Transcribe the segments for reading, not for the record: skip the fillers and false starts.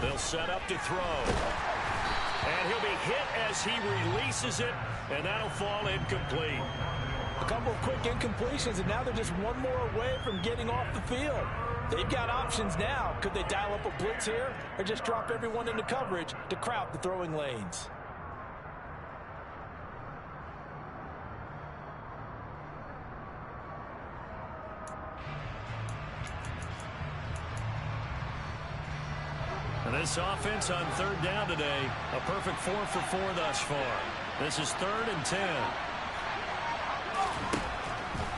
They'll set up to throw. And he'll be hit as he releases it, and that'll fall incomplete. A couple of quick incompletions, and now they're just one more away from getting off the field. They've got options now. Could they dial up a blitz here or just drop everyone into coverage to crowd the throwing lanes? And this offense on third down today, a perfect 4 for 4 thus far. This is 3rd and 10.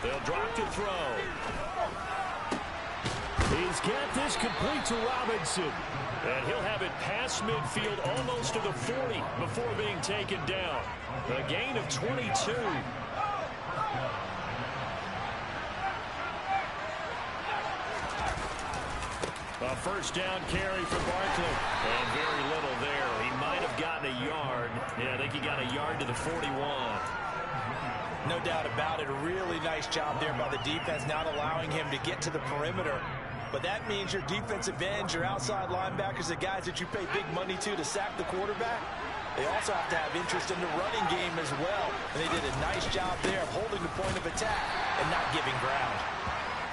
They'll drop to throw. He's got this complete to Robinson. And he'll have it past midfield almost to the 40 before being taken down. A gain of 22. A first down carry for Barkley. And very little there. He might have gotten a yard. Yeah, I think he got a yard to the 41. No doubt about it. A really nice job there by the defense, not allowing him to get to the perimeter. But that means your defensive ends, your outside linebackers, the guys that you pay big money to sack the quarterback, they also have to have interest in the running game as well. And they did a nice job there of holding the point of attack and not giving ground.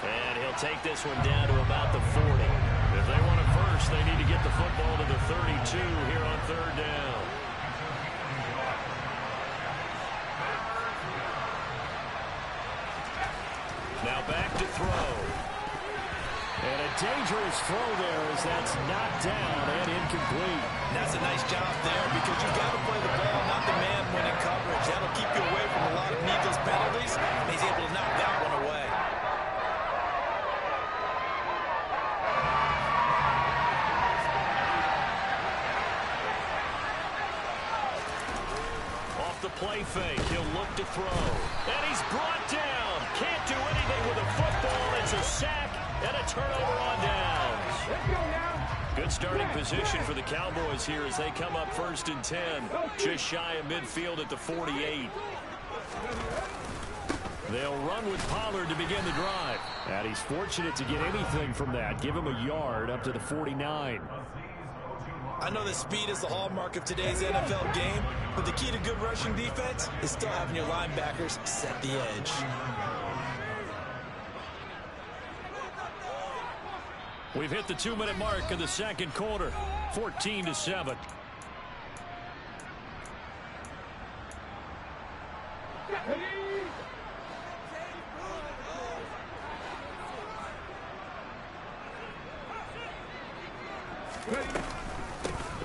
And he'll take this one down to about the 40. If they want it first, they need to get the football to the 32 here on third down. Now back to throw. And a dangerous throw there as that's knocked down and incomplete. That's a nice job there because you've got to play the ball, not the man when in coverage. That'll keep you away from a lot of needless penalties, and he's able to knock that one away. Off the play fake, he'll look to throw. And he's brought down. Can't do anything with a football. It's a sack. And a turnover on downs. Good starting position for the Cowboys here as they come up 1st and 10. Just shy of midfield at the 48. They'll run with Pollard to begin the drive. And he's fortunate to get anything from that. Give him a yard up to the 49. I know that speed is the hallmark of today's NFL game, but the key to good rushing defense is still having your linebackers set the edge. We've hit the 2-minute mark of the second quarter, 14-7.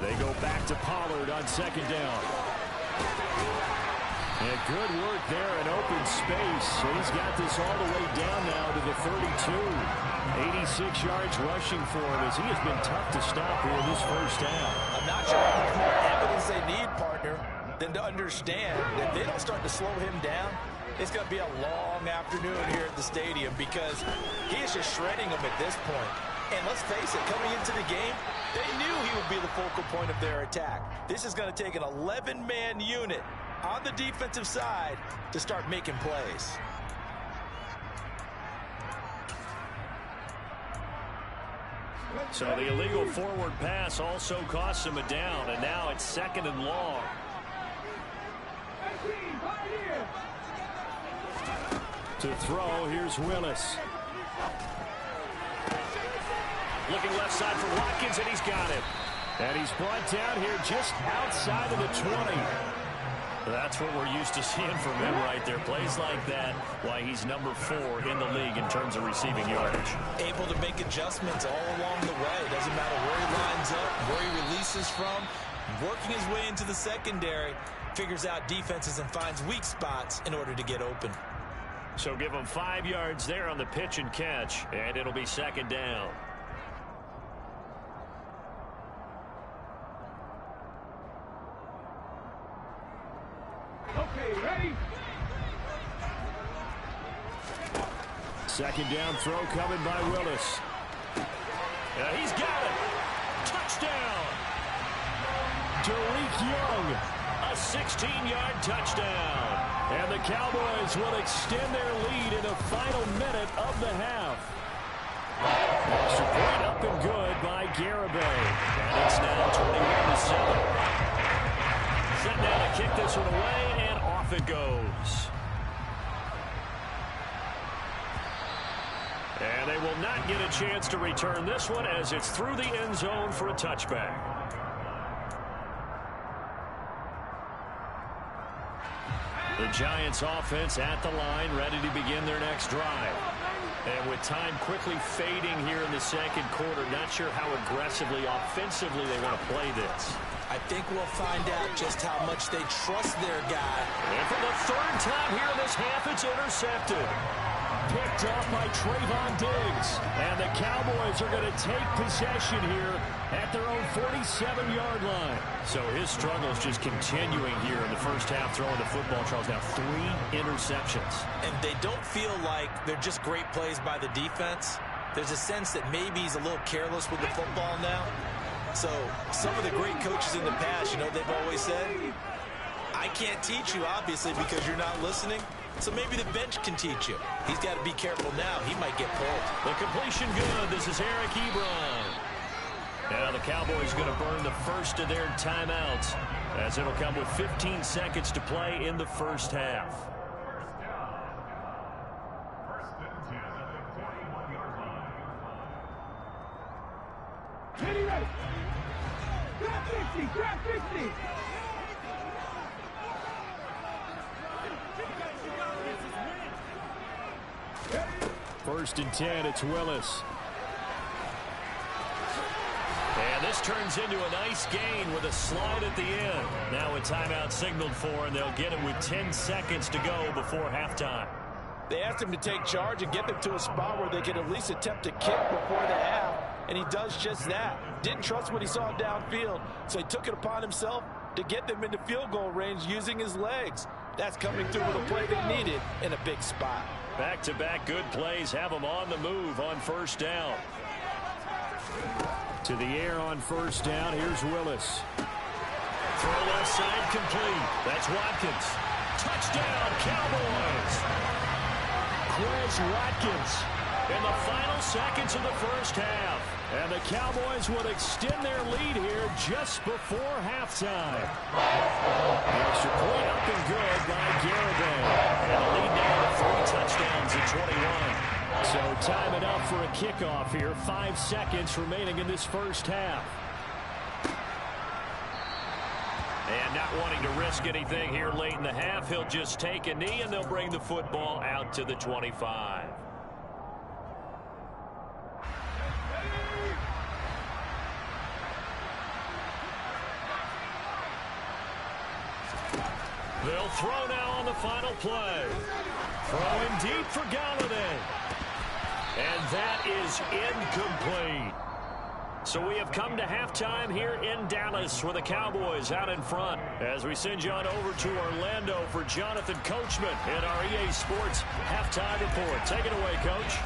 They go back to Pollard on 2nd down. And good work there in open space. He's got this all the way down now to the 32. 86 yards rushing for him as he has been tough to stop here this first half. I'm not sure how much more evidence they need, partner, than to understand that if they don't start to slow him down, it's going to be a long afternoon here at the stadium because he is just shredding them at this point. And let's face it, coming into the game, they knew he would be the focal point of their attack. This is going to take an 11-man unit on the defensive side to start making plays. So the illegal forward pass also costs him a down, and now it's 2nd and long. To throw, here's Willis. Looking left side for Watkins, and he's got it. And he's brought down here just outside of the 20. That's what we're used to seeing from him right there. Plays like that, why he's number 4 in the league in terms of receiving yardage. Able to make adjustments all along the way. Doesn't matter where he lines up, where he releases from. Working his way into the secondary, figures out defenses and finds weak spots in order to get open. So give him 5 yards there on the pitch and catch, and it'll be 2nd down. Okay, ready? 2nd down throw coming by Willis. And he's got it. Touchdown. Derek Young, a 16-yard touchdown. And the Cowboys will extend their lead in the final minute of the half. Extra point up and good by Garibay. And it's this one away, and off it goes. And they will not get a chance to return this one as it's through the end zone for a touchback. The Giants offense at the line, ready to begin their next drive. And with time quickly fading here in the second quarter, not sure how aggressively, offensively they want to play this. I think we'll find out just how much they trust their guy. And for the third time here in this half, it's intercepted. Picked off by Trayvon Diggs. And the Cowboys are going to take possession here at their own 47-yard line. So his struggles just continuing here in the first half throwing the football. Charles, now 3 interceptions. And they don't feel like they're just great plays by the defense. There's a sense that maybe he's a little careless with the football now. So some of the great coaches in the past, you know, they've always said, I can't teach you, obviously, because you're not listening. So maybe the bench can teach you. He's got to be careful now. He might get pulled. The completion good. This is Eric Ebron. Now the Cowboys going to burn the first of their timeouts as it'll come with 15 seconds to play in the first half. Ready. Grab 50, grab 50. First and 10, it's Willis. And this turns into a nice gain with a slide at the end. Now a timeout signaled for, and they'll get it with 10 seconds to go before halftime. They asked him to take charge and get them to a spot where they could at least attempt to kick before the half, and he does just that. Didn't trust what he saw downfield, so he took it upon himself to get them into field goal range using his legs. That's coming through with a play they needed in a big spot. Back-to-back good plays have them on the move on first down. To the air on first down, here's Willis. Throw left side complete. That's Watkins. Touchdown, Cowboys. Quez Watkins in the final seconds of the first half. And the Cowboys will extend their lead here just before halftime. The extra point up and good by Garibay. And the lead now to 3 touchdowns at 21. So time it up for a kickoff here. 5 seconds remaining in this first half. And not wanting to risk anything here late in the half, he'll just take a knee and they'll bring the football out to the 25. They'll throw now on the final play. Throwing deep for Galladay. And that is incomplete. So we have come to halftime here in Dallas with the Cowboys out in front. As we send you on over to Orlando for Jonathan Coachman in our EA Sports Halftime Report. Take it away, Coach.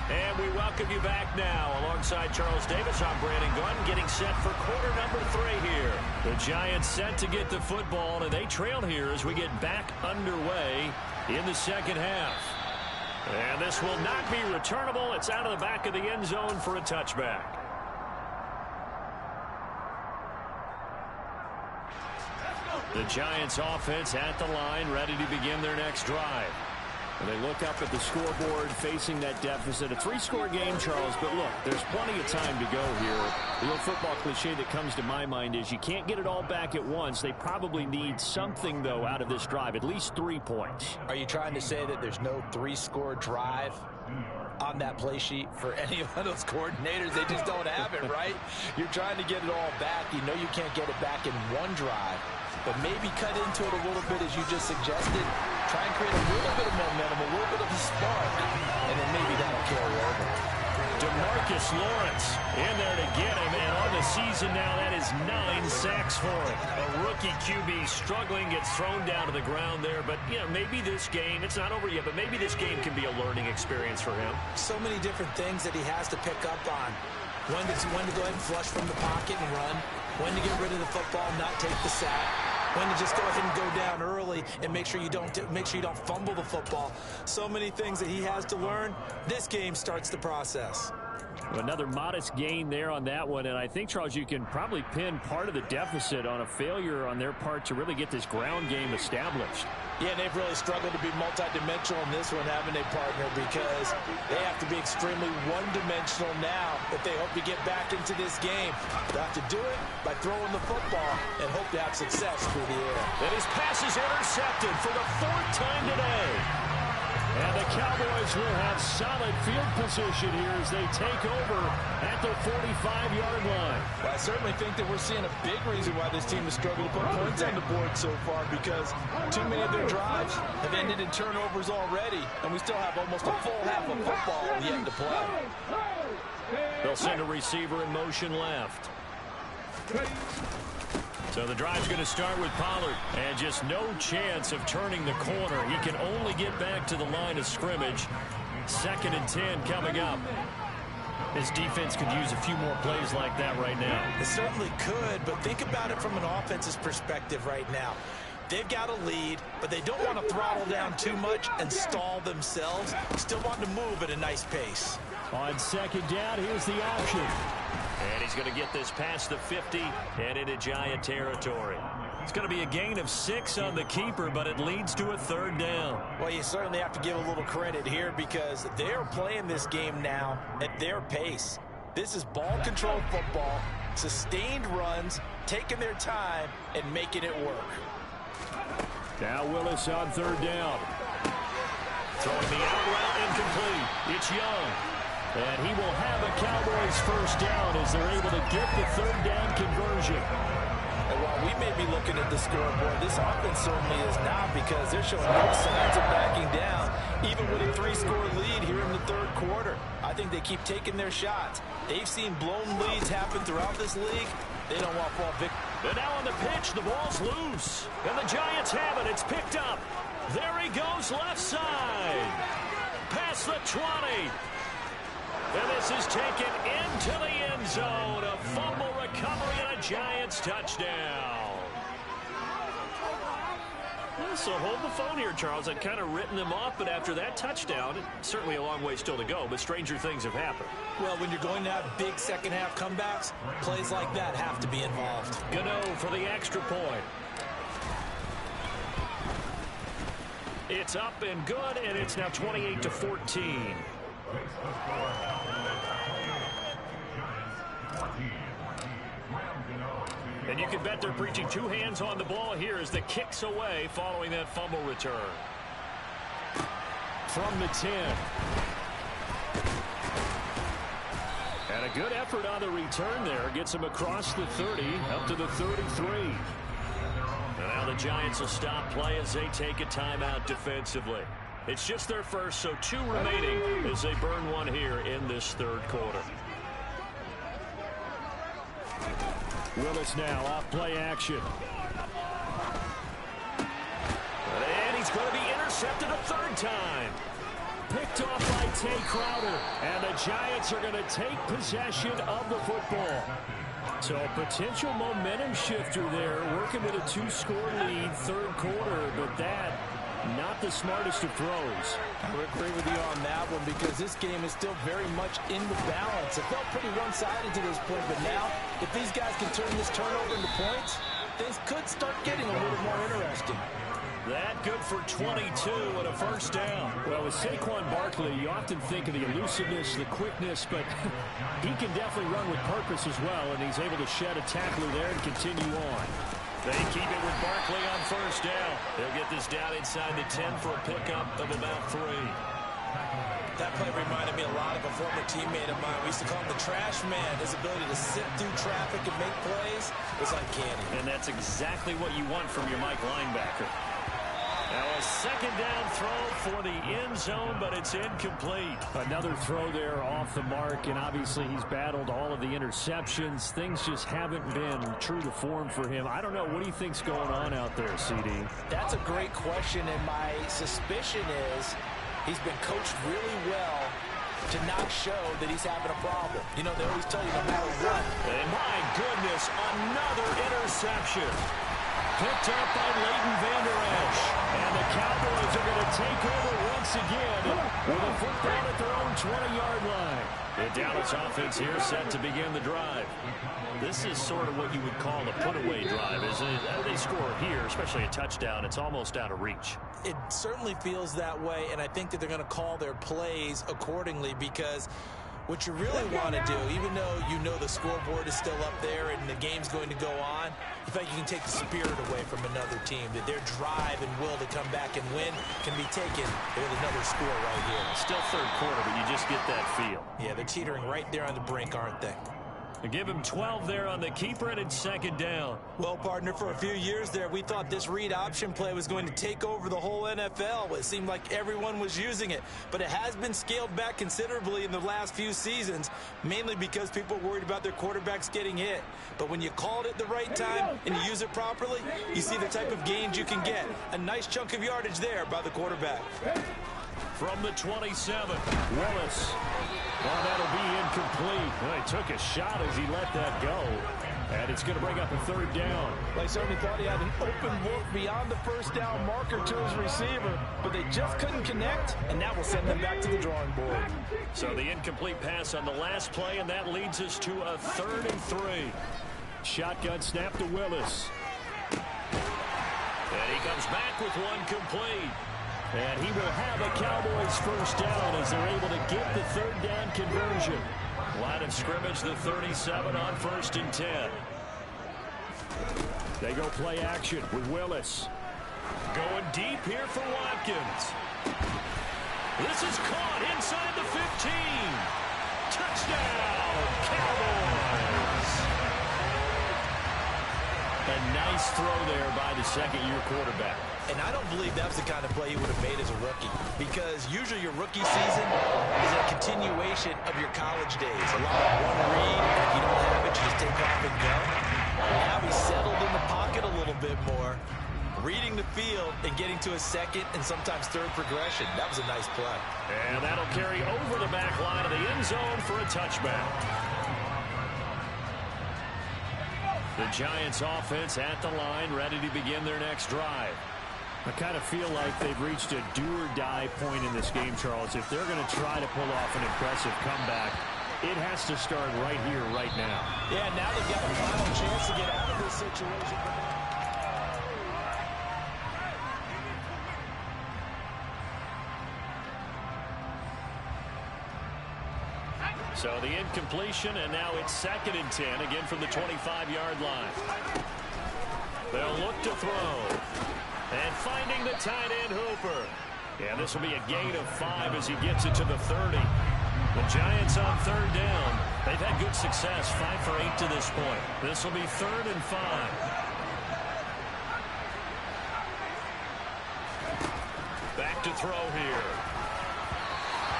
And we welcome you back now. Alongside Charles Davis, I'm Brandon Gunn, getting set for quarter number 3 here. The Giants set to get the football, and they trail here as we get back underway in the second half. And this will not be returnable. It's out of the back of the end zone for a touchback. The Giants offense at the line, ready to begin their next drive. And they look up at the scoreboard facing that deficit. A 3-score game, Charles, but look, there's plenty of time to go here. The old football cliche that comes to my mind is you can't get it all back at once. They probably need something, though, out of this drive, at least 3 points. Are you trying to say that there's no 3-score drive on that play sheet for any of those coordinators? They just don't have it, right? You're trying to get it all back. You know you can't get it back in one drive, but maybe cut into it a little bit as you just suggested. Try and create a little bit of momentum, a little bit of a spark, and then maybe that'll carry over. DeMarcus Lawrence in there to get him, and on the season now, that is 9 sacks for him. A rookie QB struggling, gets thrown down to the ground there, but, you know, maybe this game, it's not over yet, but maybe this game can be a learning experience for him. So many different things that he has to pick up on. When to go ahead and flush from the pocket and run, when to get rid of the football, not take the sack, when to just go ahead and go down early and make sure you don't fumble the football. So many things that he has to learn. This game starts the process. Another modest gain there on that one, and I think, Charles, you can probably pin part of the deficit on a failure on their part to really get this ground game established. Yeah, they've really struggled to be multidimensional in this one, haven't they, partner? Because they have to be extremely one-dimensional now if they hope to get back into this game. They have to do it by throwing the football and hope to have success through the air. And his pass is intercepted for the 4th time today. And the Cowboys will have solid field position here as they take over at the 45-yard line. Well, I certainly think that we're seeing a big reason why this team has struggled to put points on the board so far, because too many of their drives have ended in turnovers already, and we still have almost a full half of football yet to play. They'll send a receiver in motion left. So the drive's going to start with Pollard, and just no chance of turning the corner. He can only get back to the line of scrimmage. 2nd and 10 coming up. His defense could use a few more plays like that right now. It certainly could, but think about it from an offense's perspective right now. They've got a lead, but they don't want to throttle down too much and stall themselves. Still want to move at a nice pace. On 2nd down, here's the option. And he's going to get this past the 50 and into Giant territory. It's going to be a gain of 6 on the keeper, but it leads to a 3rd down. Well, you certainly have to give a little credit here because they're playing this game now at their pace. This is ball-controlled football, sustained runs, taking their time, and making it work. Now Willis on 3rd down. Throwing the out route incomplete. It's Young. And he will have a Cowboys 1st down as they're able to get the 3rd down conversion. And while we may be looking at the scoreboard, this offense certainly is not, because they're showing no signs of backing down, even with a 3-score lead here in the 3rd quarter. I think they keep taking their shots. They've seen blown leads happen throughout this league. They don't want to fall victim. And now on the pitch, the ball's loose. And the Giants have it. It's picked up. There he goes, left side. Past the 20. And this is taken into the end zone. A fumble recovery and a Giants touchdown. So hold the phone here, Charles. I'd kind of written them off, but after that touchdown, certainly a long way still to go, but stranger things have happened. Well, when you're going to have big second-half comebacks, plays like that have to be involved. Gano for the extra point. It's up and good, and it's now 28-14. And you can bet they're preaching 2 hands on the ball here as the kick's away following that fumble return. From the 10. And a good effort on the return there. Gets him across the 30, up to the 33. And now the Giants will stop play as they take a timeout defensively. It's just their first, so 2 remaining as they burn 1 here in this 3rd quarter. Willis now off play action. And he's going to be intercepted a 3rd time. Picked off by Tay Crowder. And the Giants are going to take possession of the football. So a potential momentum shifter there, working with a 2-score lead, 3rd quarter, but that not the smartest of throws. I would agree with you on that one, because this game is still very much in the balance. It felt pretty one-sided to this point, but now, if these guys can turn this turnover into points, things could start getting a little more interesting. That good for 22 and a 1st down. Well, with Saquon Barkley, you often think of the elusiveness, the quickness, but he can definitely run with purpose as well, and he's able to shed a tackler there and continue on. They keep it with Barkley on 1st down. They'll get this down inside the 10 for a pickup of about 3. That play reminded me a lot of a former teammate of mine. We used to call him the trash man. His ability to sit through traffic and make plays was uncanny. And that's exactly what you want from your Mike linebacker. Now a 2nd down throw for the end zone, but it's incomplete. Another throw there off the mark, and obviously he's battled all of the interceptions. Things just haven't been true to form for him. I don't know. What do you think's going on out there, CD? That's a great question, and my suspicion is he's been coached really well to not show that he's having a problem. You know, they always tell you no matter what. And my goodness, another interception. Picked up by Leighton Vander Esch. And the Cowboys are going to take over once again with a football at their own 20-yard line. The Dallas offense here set to begin the drive. This is sort of what you would call a put-away drive, isn't it? They score here, especially a touchdown. It's almost out of reach. It certainly feels that way, and I think that they're going to call their plays accordingly, because what you really want to do, even though you know the scoreboard is still up there and the game's going to go on, you feel like you can take the spirit away from another team, that their drive and will to come back and win can be taken with another score right here. Still third quarter, but you just get that feel. Yeah, they're teetering right there on the brink, aren't they? They give him 12 there on the keeper, and it's second down. Well, partner, for a few years there, we thought this read option play was going to take over the whole NFL. It seemed like everyone was using it, but it has been scaled back considerably in the last few seasons, mainly because people are worried about their quarterbacks getting hit. But when you call it at the right time and you use it properly, you see the type of gains you can get. A nice chunk of yardage there by the quarterback. From the 27, Willis. Well, that'll be incomplete. Well, he took a shot as he let that go. And it's going to bring up a third down. They certainly thought he had an open look beyond the first down marker to his receiver, but they just couldn't connect, and that will send them back to the drawing board. So the incomplete pass on the last play, and that leads us to a 3rd and 3. Shotgun snap to Willis. And he comes back with one complete. And he will have a Cowboys first down as they're able to get the 3rd down conversion. Line of scrimmage, the 37 on 1st and 10. They go play action with Willis. Going deep here for Watkins. This is caught inside the 15. Touchdown, Cowboys. A nice throw there by the second-year quarterback. And I don't believe that was the kind of play he would have made as a rookie, because usually your rookie season is a continuation of your college days. A lot of one read, and if you don't have it, you just take off and go. Now he's settled in the pocket a little bit more, reading the field and getting to a second and sometimes third progression. That was a nice play. And that'll carry over the back line of the end zone for a touchback. The Giants offense at the line, ready to begin their next drive. I kind of feel like they've reached a do-or-die point in this game, Charles. If they're going to try to pull off an impressive comeback, it has to start right here, right now. Yeah, now they've got a final chance to get out of this situation. So the incompletion, and now it's 2nd and 10, again from the 25-yard line. They'll look to throw. And finding the tight end, Hooper. Yeah, this will be a gain of 5 as he gets it to the 30. The Giants on 3rd down. They've had good success, 5 for 8 to this point. This will be 3rd and 5. Back to throw here.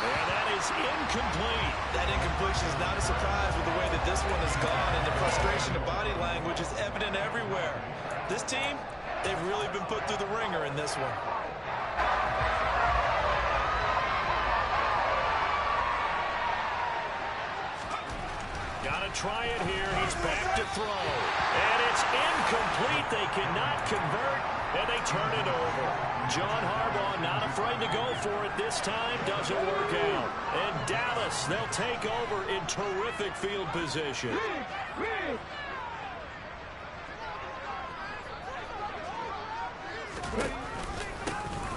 And that is incomplete. That incompletion is not a surprise with the way that this one has gone, and the frustration of body language is evident everywhere. This team, they've really been put through the ringer in this one. Gotta try it here. He's back to throw. And it's incomplete. They cannot convert, and they turn it over. John Harbaugh not afraid to go for it this time. Doesn't work out. And Dallas, they'll take over in terrific field position.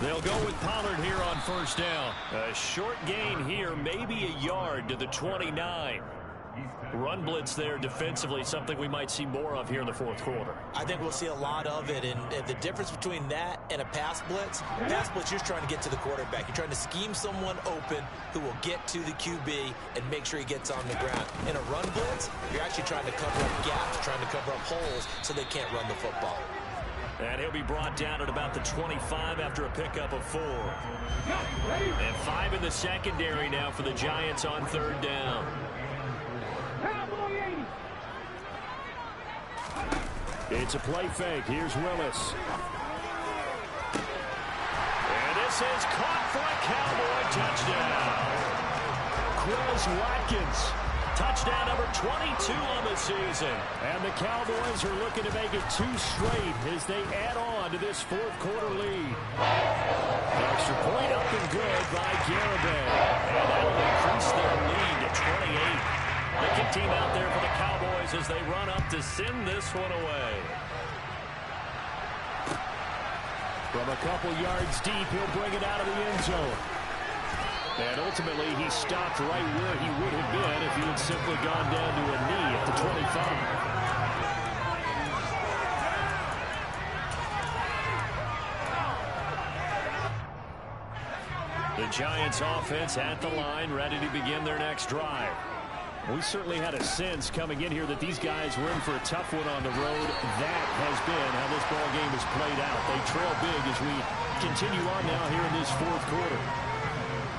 They'll go with Pollard here on 1st down. A short gain here, maybe a yard to the 29. Run blitz there defensively, something we might see more of here in the 4th quarter. I think we'll see a lot of it, and the difference between that and a pass blitz, you're trying to get to the quarterback. You're trying to scheme someone open who will get to the QB and make sure he gets on the ground. In a run blitz, you're actually trying to cover up gaps, trying to cover up holes so they can't run the football. And he'll be brought down at about the 25 after a pickup of 4. And 5 in the secondary now for the Giants on 3rd down. It's a play fake. Here's Willis. And this is caught for a Cowboy touchdown. Quez Watkins. Touchdown number 22 on the season. And the Cowboys are looking to make it 2 straight as they add on to this 4th quarter lead. Extra point up and good by Garibay. And that'll increase their lead to as they run up to send this one away. From a couple yards deep, he'll bring it out of the end zone. And ultimately, he stopped right where he would have been if he had simply gone down to a knee at the 25. The Giants offense at the line, ready to begin their next drive. We certainly had a sense coming in here that these guys were in for a tough one on the road. That has been how this ball game has played out. They trail big as we continue on now here in this fourth quarter.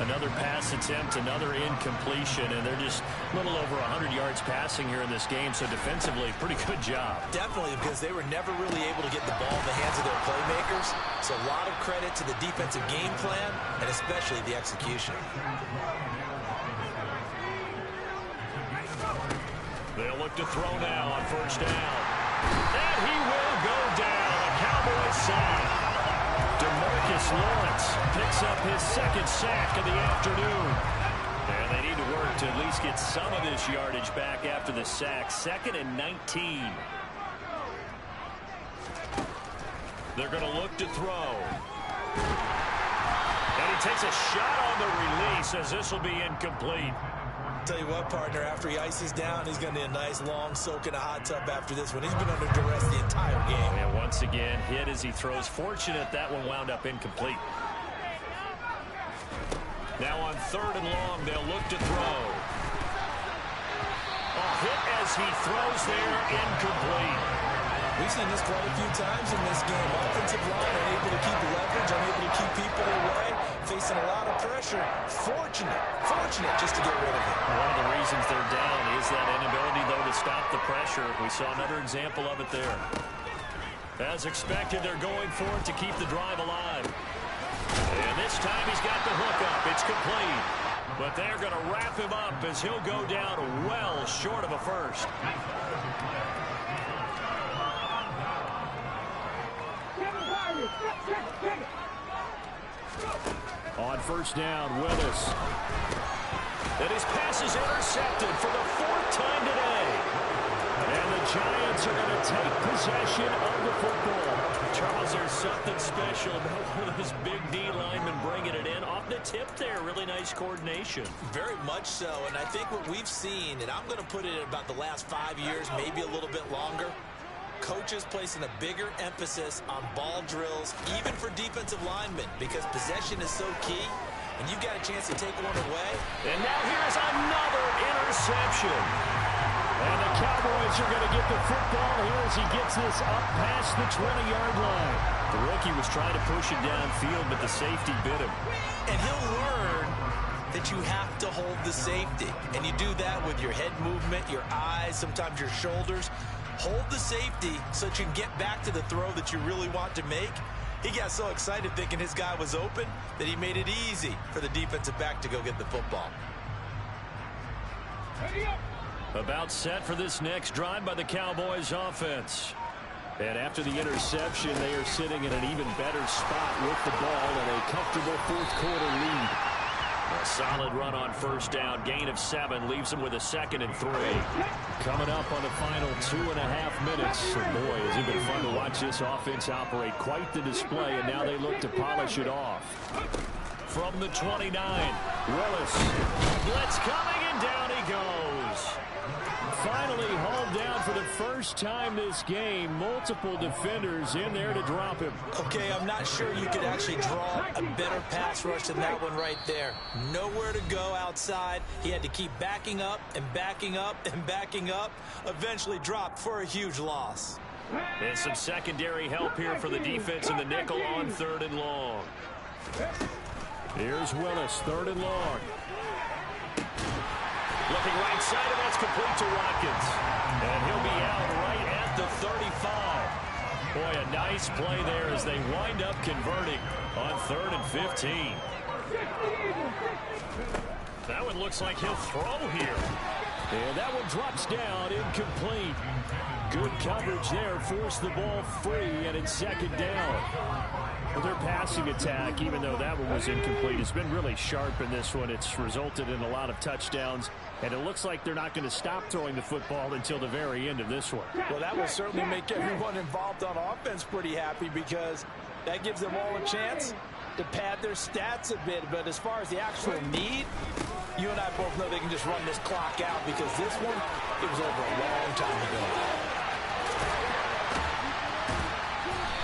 Another pass attempt, another incompletion, and they're just a little over 100 yards passing here in this game, so defensively, pretty good job. Definitely, because they were never really able to get the ball in the hands of their playmakers, so a lot of credit to the defensive game plan, and especially the execution. They'll look to throw now on first down. And he will go down. A Cowboys sack. DeMarcus Lawrence picks up his second sack of the afternoon. And they need to work to at least get some of this yardage back after the sack. 2nd and 19. They're going to look to throw. And he takes a shot on the release as this will be incomplete. Tell you what, partner, after he ices down, he's going to need a nice long soak in a hot tub after this one. He's been under duress the entire game. And once again, hit as he throws. Fortunate that one wound up incomplete. Now on 3rd and long, they'll look to throw. A hit as he throws there, incomplete. We've seen this quite a few times in this game. Offensive line unable to keep leverage, unable to keep people away, facing a lot of pressure. Fortunate just to get rid of it. One of the reasons they're down is that inability, though, to stop the pressure. We saw another example of it there. As expected, they're going for it to keep the drive alive. And this time he's got the hook up. It's complete. But they're going to wrap him up as he'll go down well short of a first. On first down, Willis. And his pass is intercepted for the 4th time today. And the Giants are going to take possession of the football. Charles, there's something special about one of those big D linemen bringing it in. Off the tip there, really nice coordination. Very much so, and I think what we've seen, and I'm going to put it at about the last 5 years, maybe a little bit longer, coaches placing a bigger emphasis on ball drills, even for defensive linemen, because possession is so key, and you've got a chance to take one away. And now here's another interception. And the Cowboys are going to get the football here as he gets this up past the 20-yard line. The rookie was trying to push it downfield, but the safety bit him. And he'll learn that you have to hold the safety. And you do that with your head movement, your eyes, sometimes your shoulders. Hold the safety so that you can get back to the throw that you really want to make. He got so excited thinking his guy was open that he made it easy for the defensive back to go get the football. About set for this next drive by the Cowboys offense. And after the interception, they are sitting in an even better spot with the ball and a comfortable fourth quarter lead. A solid run on first down, gain of 7, leaves them with a 2nd and 3. Coming up on the final 2.5 minutes. And boy, has it been fun to watch this offense operate. Quite the display, and now they look to polish it off. From the 29, Willis. Blitz coming, and down he goes. Finally hauled down for the first time this game. Multiple defenders in there to drop him. Okay, I'm not sure you could actually draw a better pass rush than that one right there. Nowhere to go outside. He had to keep backing up and backing up and backing up. Eventually dropped for a huge loss. And some secondary help here for the defense in the nickel on 3rd and long. Here's Willis, 3rd and long. Looking right side, and that's complete to Watkins. And he'll be out right at the 35. Boy, a nice play there as they wind up converting on 3rd and 15. That one looks like he'll throw here. And that one drops down, incomplete. Good coverage there, forced the ball free, and it's second down. Well, their passing attack, even though that one was incomplete, has been really sharp in this one. It's resulted in a lot of touchdowns, and it looks like they're not going to stop throwing the football until the very end of this one. Well, that will certainly make everyone involved on offense pretty happy because that gives them all a chance to pad their stats a bit. But as far as the actual need, you and I both know they can just run this clock out because this one, it was over a long time ago.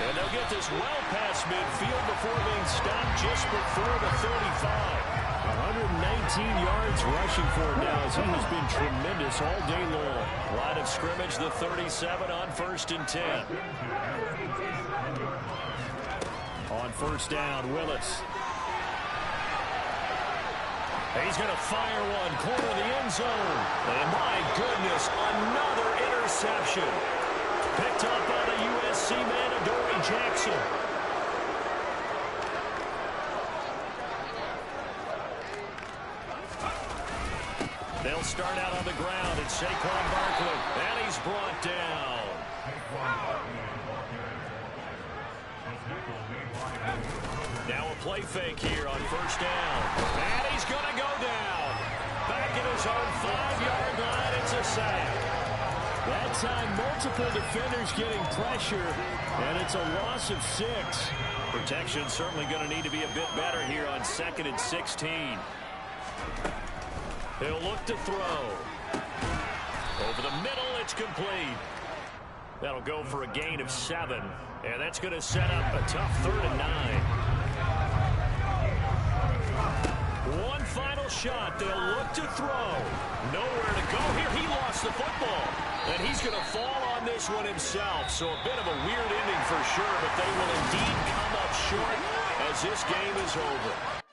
And they'll get this well past midfield before being stopped just before the 35. 119 yards rushing for him now as he has been tremendous all day long. Line of scrimmage, the 37 on 1st and 10. On 1st down, Willis. He's going to fire one, corner of the end zone. And my goodness, another interception. Picked up by the USC man, Adoree Jackson. They'll start out on the ground. It's Saquon Barkley, and he's brought down. Now a play fake here on 1st down. And he's going to go down. Back at his own 5-yard line, it's a sack. That time, multiple defenders getting pressure, and it's a loss of 6. Protection certainly going to need to be a bit better here on 2nd and 16. He'll look to throw. Over the middle, it's complete. That'll go for a gain of 7, and that's going to set up a tough 3rd and 9. One final shot. They'll look to throw. Nowhere to go here. He lost the football. And he's going to fall on this one himself. So a bit of a weird ending for sure, but they will indeed come up short as this game is over.